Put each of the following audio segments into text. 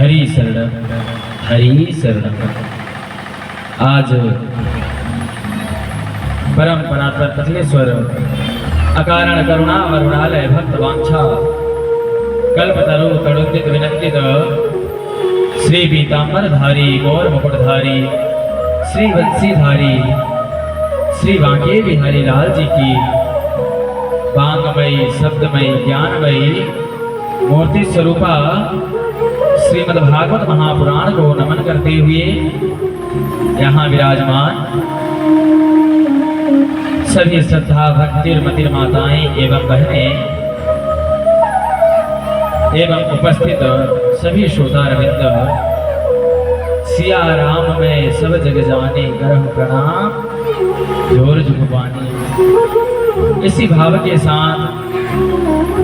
हरि शरणम हरि शरणम। आज परम परात्पर कथलेश्वर अकारण करुणा वरुणालय भक्त वांछा कल्पतरु तड़ुदित विनंदित श्री पीतांबरधारी गौर मुकुटधारी श्री वंशीधारी श्री बांके बिहारी लाल जी की वांगमयी शब्दमयी ज्ञानमयी मूर्ति स्वरूपा श्रीमद्भागवत महापुराण को नमन करते हुए यहाँ विराजमान सभी श्रद्धा भक्ति मतिर माताएं एवं बहनें एवं उपस्थित सभी श्रोतारविंद सिया राम में सब जग जाने करह प्रणाम जोर जुगवानी। इसी भाव के साथ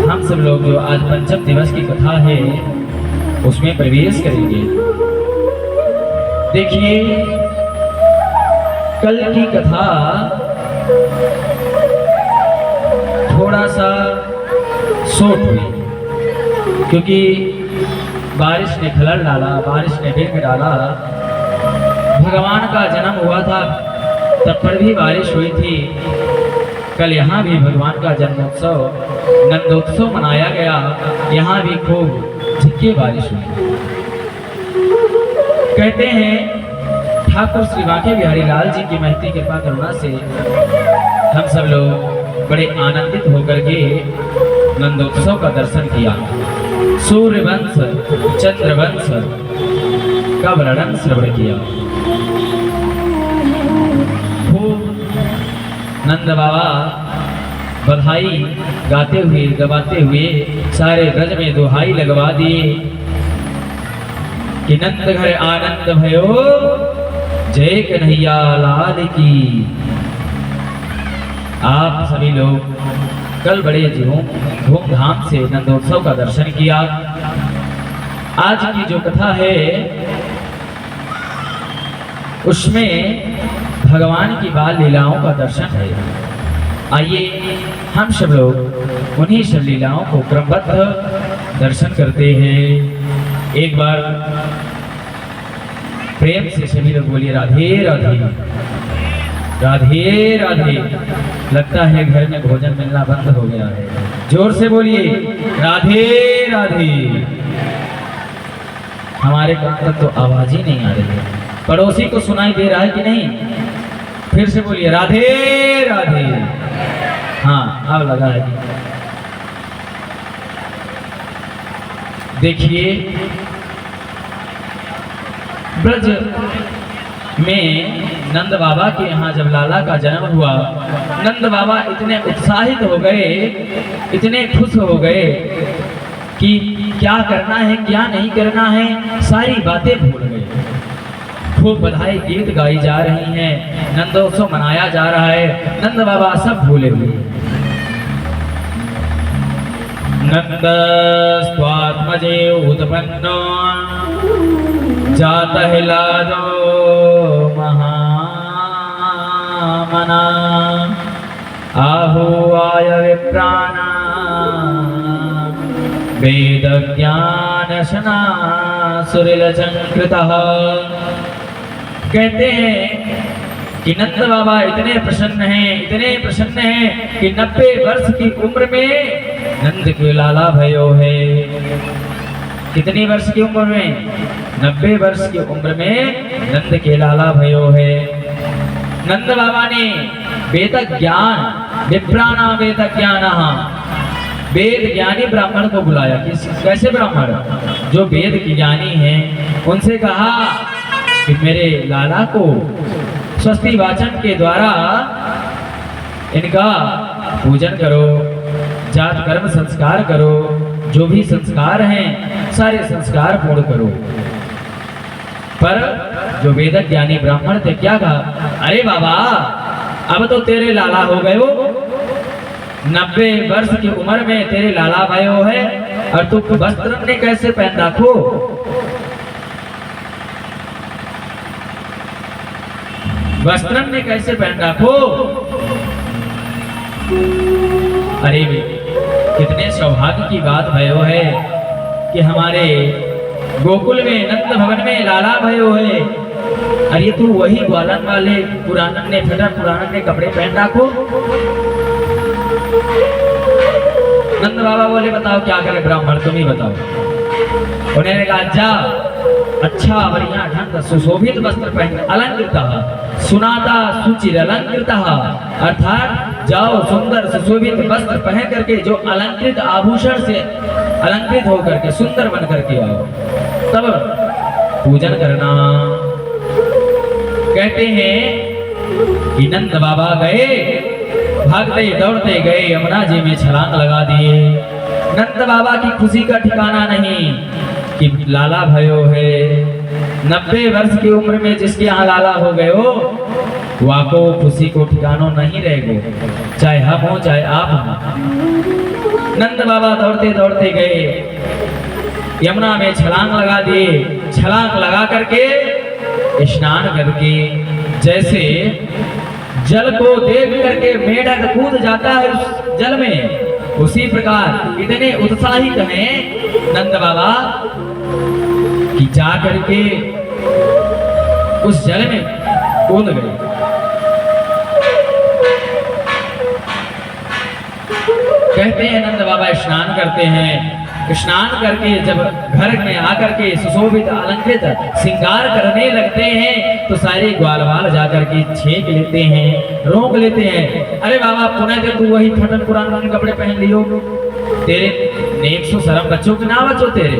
हम सब लोग जो आज पंचम दिवस की कथा है उसमें प्रवेश करेंगे। देखिए कल की कथा थोड़ा सा शॉर्ट हुई क्योंकि बारिश ने खलल डाला, बारिश ने विघ्न डाला। भगवान का जन्म हुआ था तब पर भी बारिश हुई थी। कल यहाँ भी भगवान का जन्मोत्सव नंदोत्सव मनाया गया, यहाँ भी खूब झिक्की बारिश हुई। कहते हैं ठाकुर श्री बांके बिहारी लाल जी की महती कृपा करुणा से हम सब लोग बड़े आनंदित होकर के नंदोत्सव का दर्शन किया। सूर्यवंश चंद्रवंश का वर्णन श्रवण किया। खूब नंद बाबा बधाई गाते हुए गवाते हुए सारे ब्रज में दुहाई लगवा दिए कि नंद घर आनंद भयो जय कन्हैया लाल की। आप सभी लोग कल बड़े धूमधाम से नंदोत्सव का दर्शन किया। आज की जो कथा है उसमें भगवान की बाल लीलाओं का दर्शन है। आइए हम सब लोग उन्हीं सब लीलाओं को क्रमबद्ध दर्शन करते हैं। एक बार प्रेम से सभी लोग बोलिए राधे राधे राधे राधे। लगता है घर में भोजन मिलना बंद हो गया है। जोर से बोलिए राधे राधे। हमारे कान तक तो आवाज ही नहीं आ रही है। पड़ोसी को सुनाई दे रहा है कि नहीं? फिर से बोलिए राधे राधे। हाँ अब लगा है। देखिए ब्रज में नंद बाबा के यहाँ जब लाला का जन्म हुआ, नंद बाबा इतने उत्साहित हो गए, इतने खुश हो गए कि क्या करना है क्या नहीं करना है सारी बातें भूल गए। खूब बधाई गीत गाई जा रही हैं, नंदोत्सव मनाया जा रहा है, नंद बाबा सब भूले हुए। नंद स्वात्मजे उत्पन्नो जाता है लादो महामना आहुआय विप्राणा वेद ज्ञान शना सुरिल चंकृतः। कहते हैं कि नंद बाबा इतने प्रसन्न हैं कि 90 वर्ष की उम्र में नंद के लाला भयो है। कितनी वर्ष की उम्र में? 90 वर्ष की उम्र में नंद के लाला भयो है। नंद बाबा ने वेद ज्ञान विप्राणा वेद ज्ञान वेद ज्ञानी ब्राह्मण को बुलाया। कैसे ब्राह्मण? जो वेद की ज्ञानी हैं उनसे कहा कि मेरे लाला को स्वस्ति वाचन के द्वारा इनका पूजन करो, जात कर्म संस्कार करो, जो भी संस्कार हैं सारे संस्कार पूर्ण करो। पर जो वेद ज्ञानी ब्राह्मण थे क्या कहा? अरे बाबा अब तो तेरे लाला हो गए हो, 90 वर्ष की उम्र में तेरे लाला भयो है और तू वस्त्र ने कैसे पहन रखो? वस्त्र ने कैसे पहन रखो? अरे कितने सौभाग्य की बात भयो है कि हमारे गोकुल में नंद भवन में लाला भयो है। अरे तू वही ग्वालन वाले पुराणन ने फटा पुराणन ने कपड़े पहन रखो। नंद बाबा बोले बताओ क्या करे ब्राह्मण, तुम ही बताओ। उन्होंने कहा जा अच्छा बढ़िया ढंग सुशोभित वस्त्र पहन अलंकृत सुनाता सुचिर अलंकृत, अर्थात जाओ सुंदर सुशोभित वस्त्र पहन करके जो अलंकृत आभूषण से अलंकृत होकर के सुंदर बन करके आओ, तब पूजन करना। कहते हैं कि नंद बाबा गए, भागते दौड़ते गए, यमुना जी में छलांग लगा दिए। नंद बाबा की खुशी का ठिकाना नहीं कि लाला भयो है। 90 वर्ष की उम्र में जिसके यहाँ लाला हो गए हो, वाको खुशी को ठिकानो नहीं रहेगो, चाहे हम हो चाहे आप हो। नंद बाबा दौड़ते दौड़ते गए, यमुना में छलांग लगा दिए। छलांग लगा करके स्नान करके, जैसे जल को देख करके मेढक कूद जाता है उस जल में, उसी प्रकार इतने उत्साहित हैं नंद बाबा कि जा करके उस जल में कूद गए। कहते हैं नंद बाबा स्नान करते हैं। स्नान करके जब घर में आकर के सुशोभित अलंकृत श्रृंगार करने लगते हैं तो सारे ग्वाल वाल जाकर के छेक लेते हैं, रोक लेते हैं। अरे बाबा पुनः जब तू वही फटन पुराने कपड़े पहन लियो, तेरे नेक सो शर्म बच्चों के ना बचो तेरे।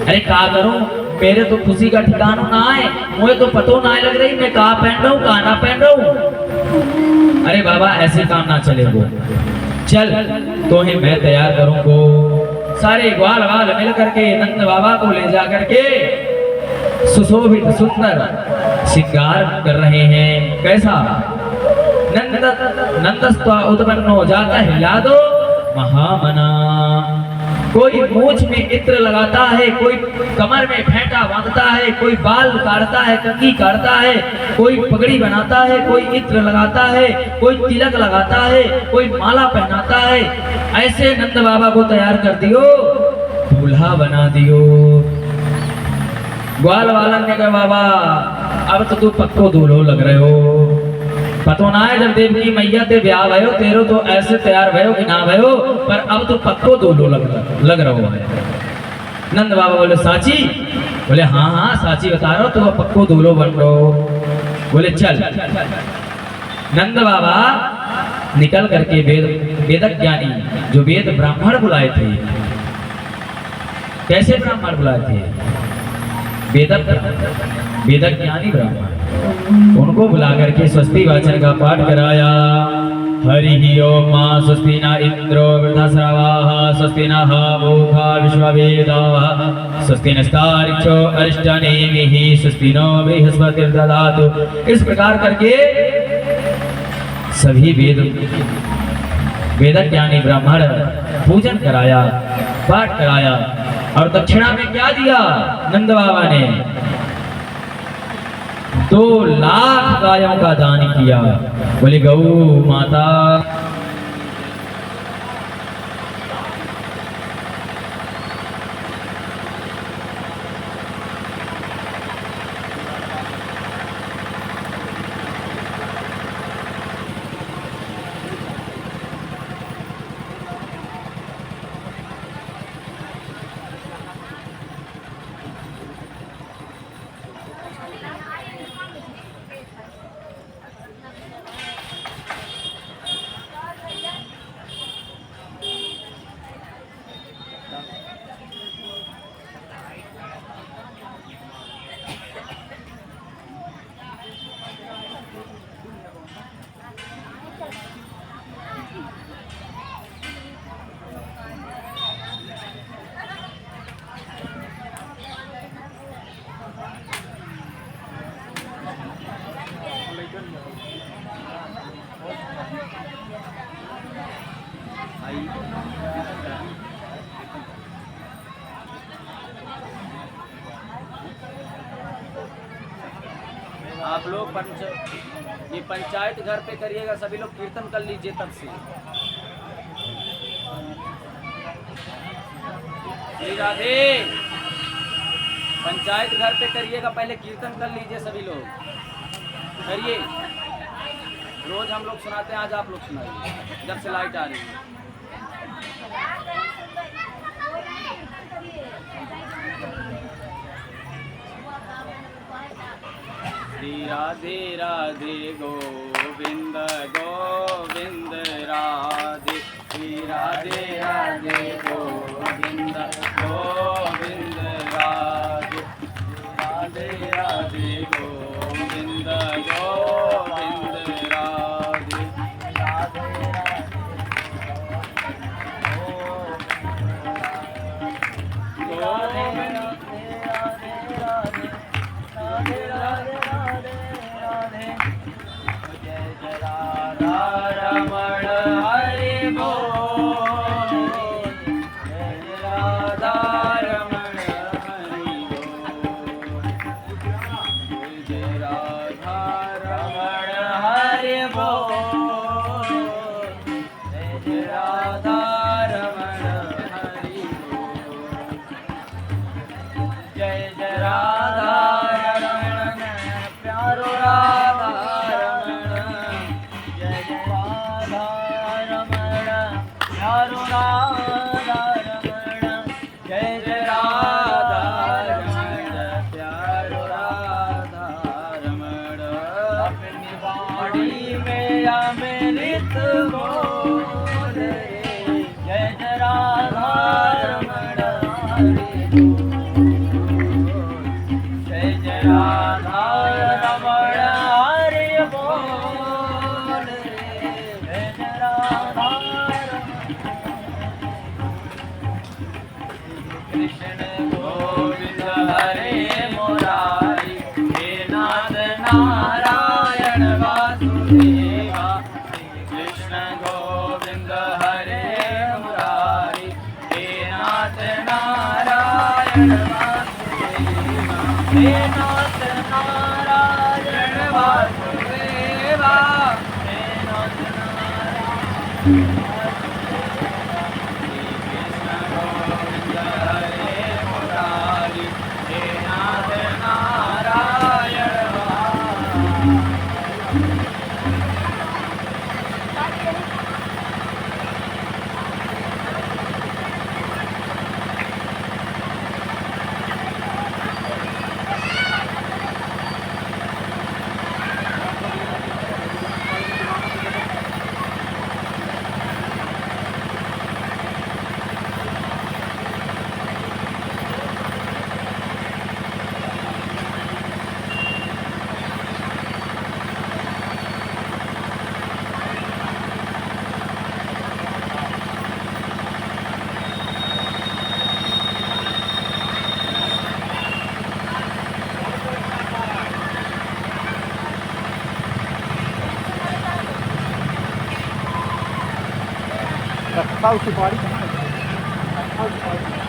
अरे का करूं, मेरे तो खुशी का ठिकाना ना है, मुझे तो पतो ना लग रही मैं कहा पहन रहा हूँ कहा ना पहन रहा हूँ। अरे बाबा ऐसे काम ना चलेगो, चल तो ही मैं तैयार करूंगो। सारे ग्वाल वाल मिल करके नंद बाबा को ले जा करके सुशोभित सुंदर श्रृंगार कर रहे हैं। कैसा नंदस्त्वा उत्पन्नो जाता हिला दो महामना। कोई मूछ में इत्र लगाता है, कोई कमर में फेंटा बांधता है, कोई बाल काटता है, कंघी काटता है, कोई पगड़ी बनाता है, कोई इत्र लगाता है, कोई तिलक लगाता है, कोई माला पहनाता है। ऐसे नंद बाबा को तैयार कर दियो, दूल्हा बना दियो। ग्वाल वालन ने कहा बाबा अब तो तू पक्को दूल्हो लग रहे हो, पतो ना है जब देवकी मैया ते ब्याह भयो तेरो तो ऐसे तैयार भयो कि ना भयो, पर अब तो पक्को दूल्हो लग रहो है। नंद बाबा बोले साची? बोले हाँ हाँ साची बता रहा हो, तो पक्को दूल्हो बन रहो। बोले चल। नंद बाबा निकल करके वेदक ज्ञानी जो वेद ब्राह्मण बुलाए थे, कैसे ब्राह्मण बुलाए थे? वेदक ज्ञानी ब्राह्मण, उनको बुला करके स्वस्ति वाचन का पाठ कराया। हरि ओम मां स्वस्ति न इंद्रो वृद्धश्रवाः स्वस्ति नः पूषा विश्ववेदाः स्वस्ति नस्तार्क्ष्यो अरिष्टनेमिः स्वस्ति नो बृहस्पतिर्दधातु। इस प्रकार करके सभी वेदक ज्ञानी ब्राह्मण पूजन कराया, पाठ कराया। और दक्षिणा में क्या दिया नंद बाबा ने? 2 लाख गायों का दान किया। बोले गौ माता। आप लोग ये पंचायत घर पे करिएगा, सभी लोग कीर्तन कर लीजिए तब से। श्री राधे। पंचायत घर पे करिएगा, पहले कीर्तन कर लीजिए सभी लोग, करिए। रोज हम लोग सुनाते हैं, आज आप लोग सुनाइए जब से लाइट आ रही है। श्री राधे राधे गोविंद गोविंद राधे, श्री राधे राधे गोविंद गोविंद राधे, राधे राधे गोविंद गोविंद राधे, राधे रमण हरि बोल, जय राधा रमण हरि बोल, जय राधा रमण हरि बोल, जय राधा रमण हरि बोल, जय जय राधा रमण प्यारो राधा रमण, जय जय राधा रमण प्यारो राधा रमण, जय जय राधा रमण प्यारो राधा रमण, अपनी वाणी में अमृत बोल रे, जय जय राधा रमण हरि बोल, जय जय राधा रमण हरि बोल रे, जय जय राधा कृष्ण गोविंद हरे मुरारी, हे नाथ नारायण वासुदेवा, कृष्ण गोविंद हरे मुरारी, हे नाथ नारायण वासुदेवा, हे नाथ नारायण वासुदेवा, हे नाथ नारायण कृष्ण गोविंद हरे मुरारी, हे नाथ नारायण रखता सुपारी रखता सुपारी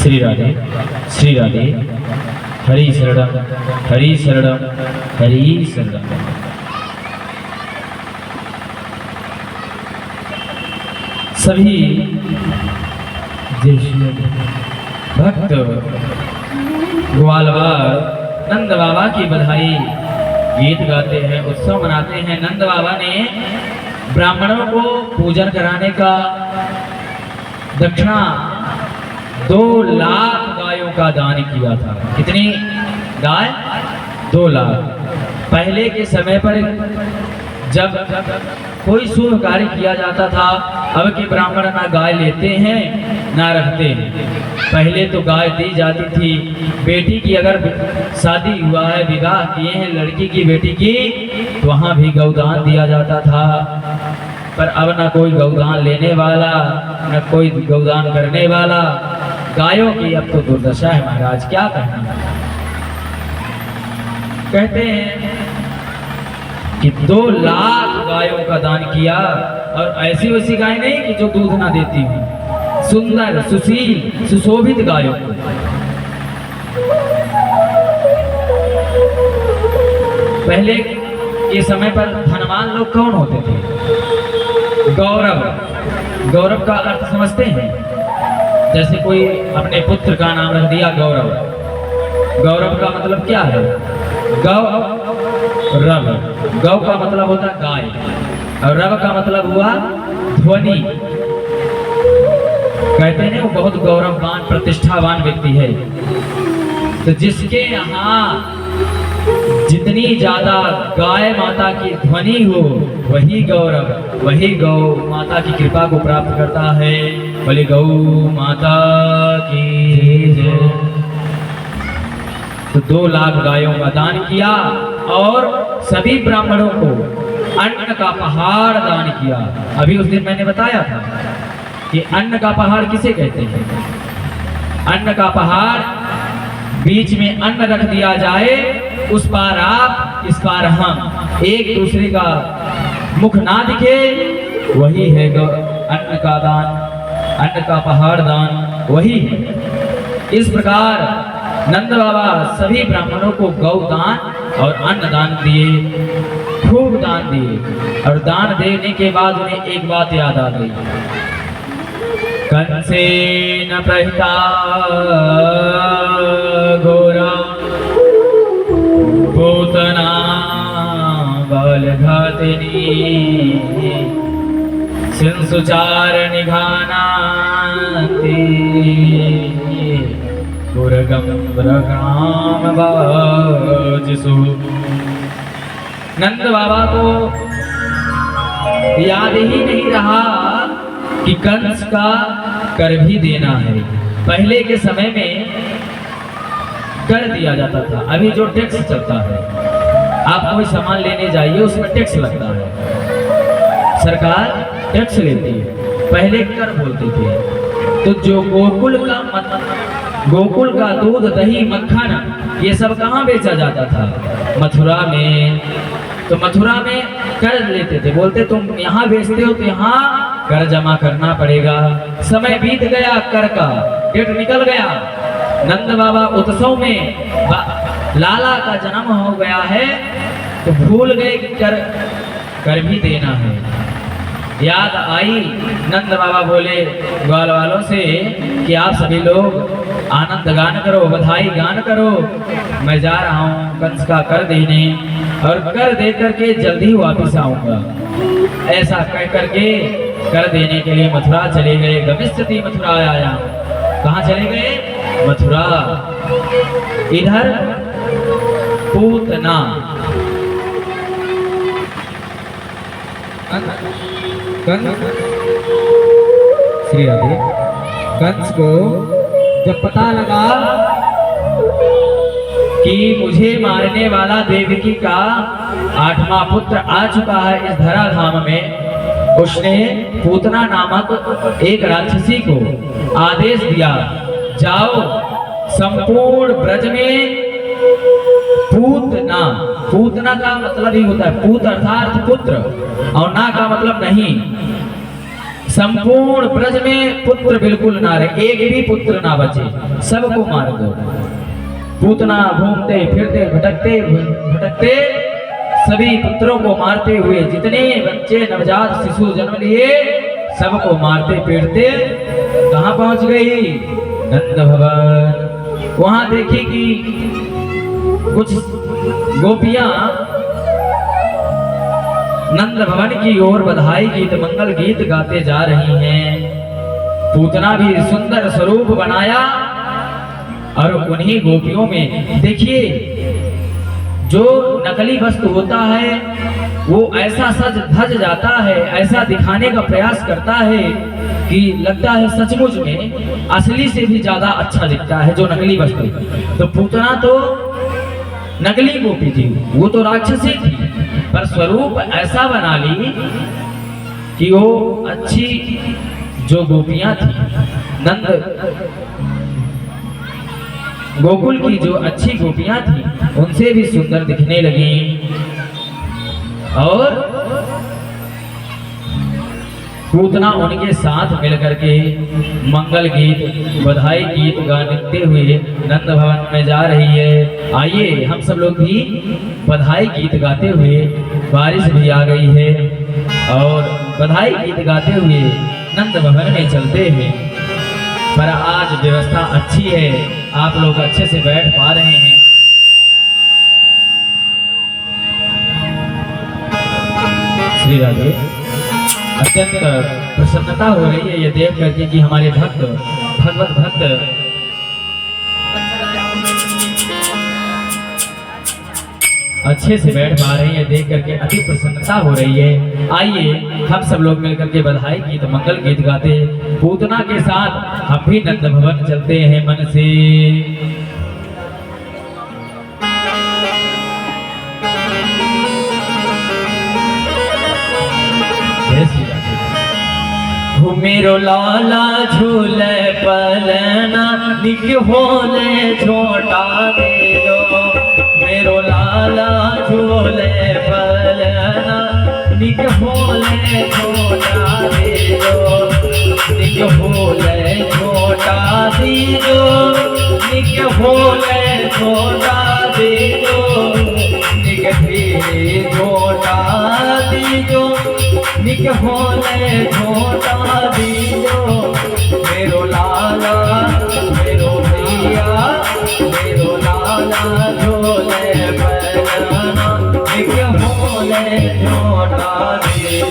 श्री राधे हरि शरणम हरि शरणम हरि शरणम। सभी भक्त ग्वालवार नंद बाबा की बधाई गीत गाते हैं, उत्सव मनाते हैं। नंद बाबा ने ब्राह्मणों को पूजन कराने का दक्षिणा 2 लाख गायों का दान किया था। कितनी गाय? 2 लाख। पहले के समय पर जब कोई शुभ कार्य किया जाता था, अब के ब्राह्मण ना गाय लेते हैं ना रखते हैं। पहले तो गाय दी जाती थी। बेटी की अगर शादी हुआ है, विवाह किए हैं लड़की की बेटी की, तो वहाँ भी गौदान दिया जाता था। पर अब ना कोई गौदान लेने वाला न कोई गौदान करने वाला। गायों की अब तो दुर्दशा है महाराज, क्या कहना। कहते हैं कि 2 लाख गायों का दान किया, और ऐसी वैसी गाय नहीं कि जो दूध ना देती हो, सुंदर सुशील सुशोभित गायों को। पहले के समय पर धनवान लोग कौन होते थे? गौरव। गौरव का अर्थ समझते हैं? जैसे कोई अपने पुत्र का नाम रख दिया गौरव। गौरव का मतलब क्या है? रव। गौ का मतलब होता गाय, और रव का मतलब हुआ ध्वनि। कहते हैं वो बहुत गौरववान प्रतिष्ठावान व्यक्ति है। तो जिसके यहाँ जितनी ज्यादा गाय माता की ध्वनि हो, वही गौरव, वही गौ माता की कृपा को प्राप्त करता है। बोले गौ माता की जय। तो 2 लाख गायों का दान किया, और सभी ब्राह्मणों को अन्न का पहाड़ दान किया। अभी उस दिन मैंने बताया था कि अन्न का पहाड़ किसे कहते हैं? अन्न का पहाड़, बीच में अन्न रख दिया जाए, उस पार आप इस पार हम, एक दूसरे का मुख ना दिखे, वही है अन्न का दान, अन्न का पहाड़ दान वही है। इस प्रकार नंद बाबा सभी ब्राह्मणों को गौ दान और अन्न दान दिए, खूब दान दिए। और दान देने के बाद उन्हें एक बात याद आ गई। कंसेन प्रहिता घोरा पूतना बलघातिनी सिंसुचार निघानाति नंद बाबा को याद ही नहीं रहा कि कंस का कर भी देना है। पहले के समय में कर दिया जाता था। अभी जो टैक्स चलता है, आप कोई सामान लेने जाइए उसमें टैक्स लगता है, सरकार टैक्स लेती है। पहले कर बोलते थे। तो जो गोकुल का दूध दही मक्खन ये सब कहाँ बेचा जाता था? मथुरा में। तो मथुरा में कर लेते थे, बोलते तुम यहाँ बेचते हो तो यहाँ कर जमा करना पड़ेगा। समय बीत गया, कर का डेट निकल गया। नंद बाबा उत्सव में लाला का जन्म हो गया है, तो भूल गए कि कर भी देना है। याद आई, नंद बाबा बोले ग्वाल वालों से कि आप सभी लोग आनंद गान करो, बधाई गान करो, मैं जा रहा हूँ कंस का कर देने, और कर दे करके जल्दी वापस आऊंगा। ऐसा कह करके कर देने के लिए मथुरा चले गए। गमिष्यति मथुरा आया। कहाँ चले गए? मथुरा। इधर पूतना। श्री राधे। कंस को जब पता लगा कि मुझे मारने वाला देवकी का 8वां पुत्र आ चुका है इस धराधाम में, उसने पूतना नामक एक राक्षसी को आदेश दिया, जाओ संपूर्ण ब्रज में पूतना, पूतना का मतलब ही होता है पूत अर्थात पुत्र, और ना का मतलब नहीं। संपूर्ण ब्रज में पुत्र बिल्कुल ना रहे, एक भी पुत्र ना बचे, सबको मार दो। पूतना घूमते फिरते भटकते भटकते सभी पुत्रों को मारते हुए, जितने बच्चे नवजात शिशु जन्म लिए सबको मारते पीटते कहाँ पहुंच गई? नंद भवन। वहां देखी कि कुछ गोपियां नंद भवन की ओर बधाई गीत मंगल गीत गाते जा रही हैं। पूतना भी सुंदर स्वरूप बनाया और उन्हीं गोपियों में देखिए, जो नकली वस्तु होता है वो ऐसा सज धज जाता है, ऐसा दिखाने का प्रयास करता है कि लगता है सचमुच में असली से भी ज्यादा अच्छा दिखता है जो नकली वस्तु। तो पूतना तो नकली गोपी थी, वो तो राक्षसी थी, पर स्वरूप ऐसा बना ली कि वो अच्छी जो गोपियां थी, नंद गोकुल की जो अच्छी गोपियां थी उनसे भी सुंदर दिखने लगी। और पूतना उनके साथ मिलकर के मंगल गीत बधाई गीत गाते हुए नंद भवन में जा रही है। आइए हम सब लोग भी बधाई गीत गाते हुए, बारिश भी आ गई है और बधाई गीत गाते हुए नंद भवन में चलते हैं। पर आज व्यवस्था अच्छी है, आप लोग अच्छे से बैठ पा रहे हैं। श्री राधे, अत्यंत प्रसन्नता हो रही है ये देख करके कि हमारे भक्त भगवत भक्त अच्छे से बैठ पा रहे हैं, देख करके अति प्रसन्नता हो रही है। आइए हम सब लोग मिलकर के बधाई गीत मंगल गीत गाते पूतना के साथ हम भी नंद भवन चलते हैं मन से। जय श्री राधे। हो मेरो लाला झूले पलना निक होले छोटा दे दो, मेरो लाला झूले पलना निक होले छोटा दे दो, निक होले छोटा दे दो, निक होले छोटा दे दो, निक धीरे छोटा दे दो, निक होले छोटा दे दो, मेरो लाला मेरो भैया मेरो लाला झोले पलना निक होले छोटा दे दो।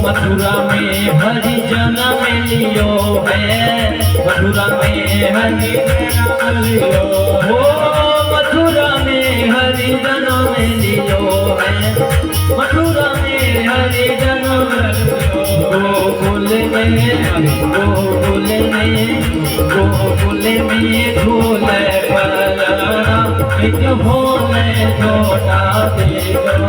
मथुरा में हरि जन्म लियो है, मथुरा में हरि जन्म लियो हो, मथुरा में हरि जन्म लियो है, मथुरा में हरि जन्म लियो। गोकुल में झूले पलना निक होले छोटा दे दो।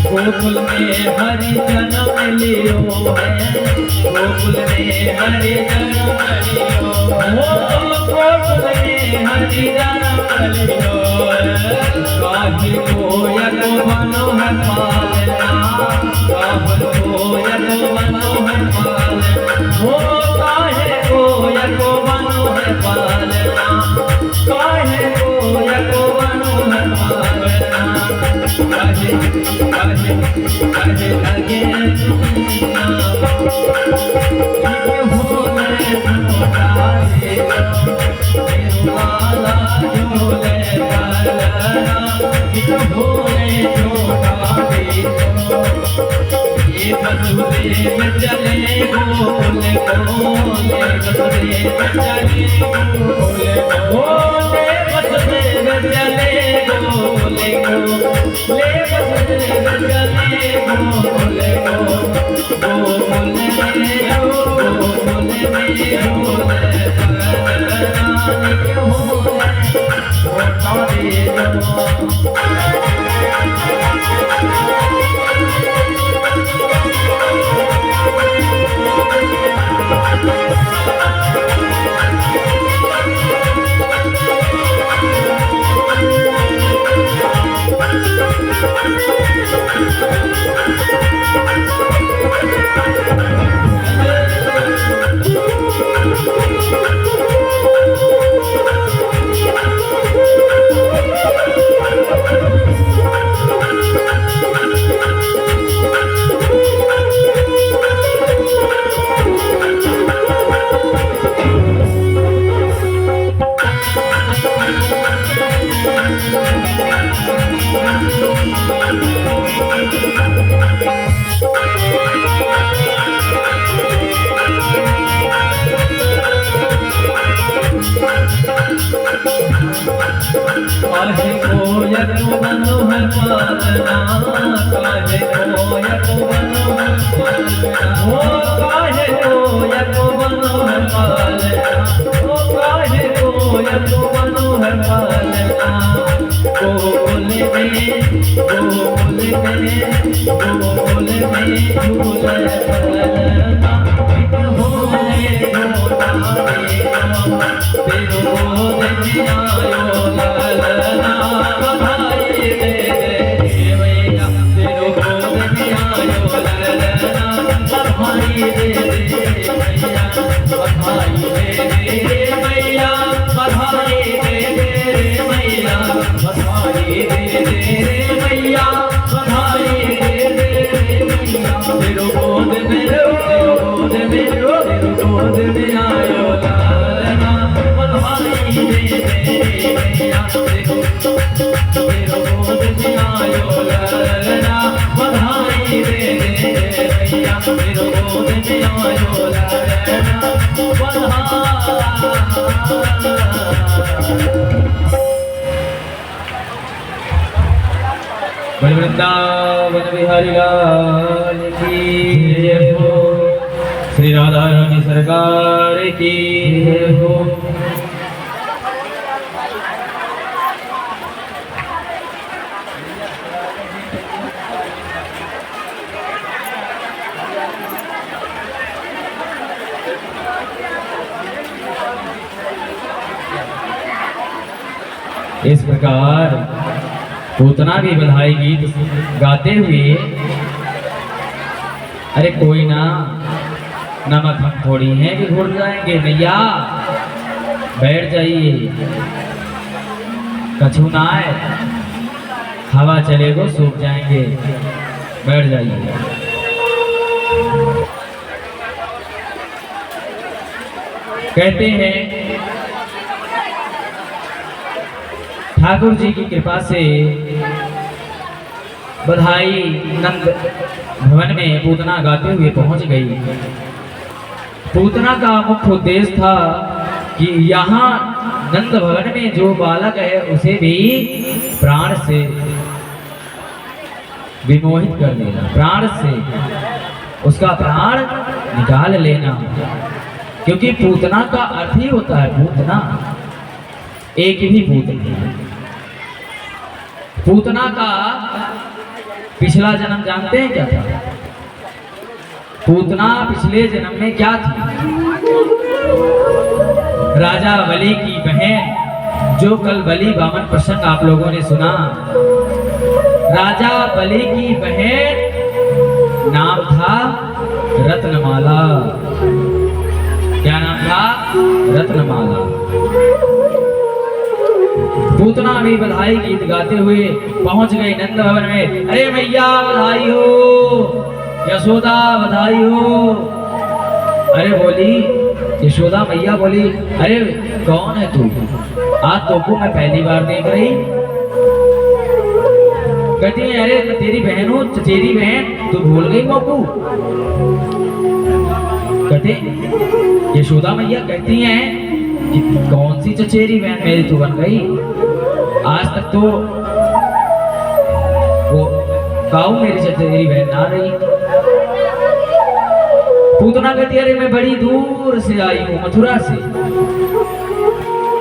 गोकुल में हरि जन्म लियो है, गोकुल में हरि जन्म लियो हो, गोकुल में हरि जन्म लियो। काहे कोयल बनो है पालना, काहे कोयल बनो है पालना हो, काहे कोयल बनो है पालना, काहे कोयल बनो है पालना। काहे काहे काहे लगे चले बोले बोले वसुदेव चले बोले बोले वसुदेव चले बोले बोले वसुदेव चले बोले बोले काहे कोयक मनोहर पालना काहे कोयक मनोहर पालना हो काहे कोयक मनोहर पालना हो काहे कोयक मनोहर पालना बोले में झूले पालना होले तेरो बोले आयो लालना बधाई दे मैया तेरो बोले आयो लालना बधाई दे मैया बधाई दे मैया बधाई दे मैया बधाई दे मैया बधाई दे मैया तेरो बोले तेरो बोले तेरो बोले आयो लालना बधाई दे मैया तेरो बोले आयो लालना बधाई दे मैया तेरो बोले आयो लालना बधाई वृंदावन बिहारी लाल की जय हो श्री राधा रानी सरकार की जय हो। इस प्रकार पूतना भी बधाई गीत गाते हुए अरे कोई ना नमक हम थोड़ी हैं कि घुल जाएंगे मैया बैठ जाइए कछु ना आए हवा चलेगो सूख जाएंगे बैठ जाइए। कहते हैं ठाकुर जी की कृपा से बधाई नंद भवन में पूतना गाते हुए पहुंच गई। पूतना का मुख्य उद्देश्य था कि यहाँ नंद भवन में जो बालक है उसे भी प्राण से विमोहित कर देना, प्राण से उसका प्राण निकाल लेना, क्योंकि पूतना का अर्थ ही होता है पूतना, एक ही पूतना। पूतना का पिछला जन्म जानते हैं क्या था? पूतना पिछले जन्म में क्या थी? राजा बलि की बहन, जो कल बलि वामन प्रसंग आप लोगों ने सुना। राजा बलि की बहन नाम था रत्नमाला। क्या नाम था? रत्नमाला। पूतना भी बधाई गीत गाते हुए पहुंच गई नंद भवन में। अरे मैया बधाई हो, यशोदा बधाई हो। अरे बोली यशोदा मैया बोली अरे कौन है तू? आज तो को मैं पहली बार देख रही। कहती है अरे मैं तेरी बहन हूँ, चचेरी बहन, तू भूल गई मोकू? कहते, यशोदा मैया कहती हैं कि कौन सी चचेरी बहन मेरी तो बन गई, आज तक तो वो काऊ मेरी चचेरी बहन ना रही। पूतना कहती अरे मैं बड़ी दूर से आई हूँ, मथुरा से,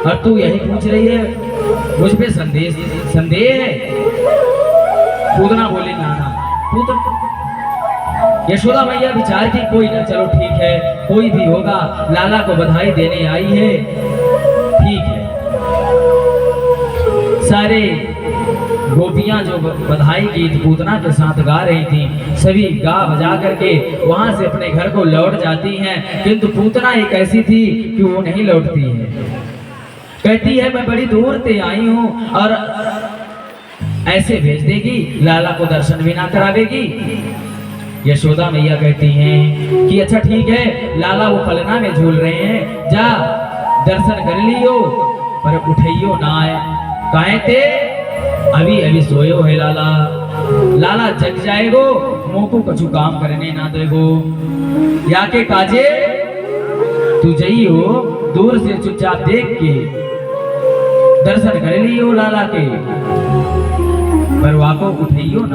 और तू यही पूछ रही है, मुझ पे संदेह है। पूतना बोले नाना, पूतना यशोदा मैया विचार की कोई ना, चलो ठीक है, कोई भी होगा, लाला को बधाई देने आई है, ठीक है। सारे गोपियां जो बधाई गीत पूतना के साथ गा रही थी, सभी गा बजा करके वहां से अपने घर को लौट जाती हैं, किंतु पूतना एक ऐसी थी कि वो नहीं लौटती है। कहती है मैं बड़ी दूर से आई हूं और ऐसे भेज देगी, लाला को दर्शन भी ना करावेगी। यशोदा मैया कहती हैं कि अच्छा ठीक है, लाला वो पलना में झूल रहे हैं, जा दर्शन कर लियो पर उठइयो ना आए, काहे ते अभी अभी सोयो है लाला, लाला जग जाएगो, मोको कछु काम करने ना देगो, या के काजे तू जइयो दूर से चुपचाप देख के दर्शन कर लियो लाला के, पर वाको उठइयो ना।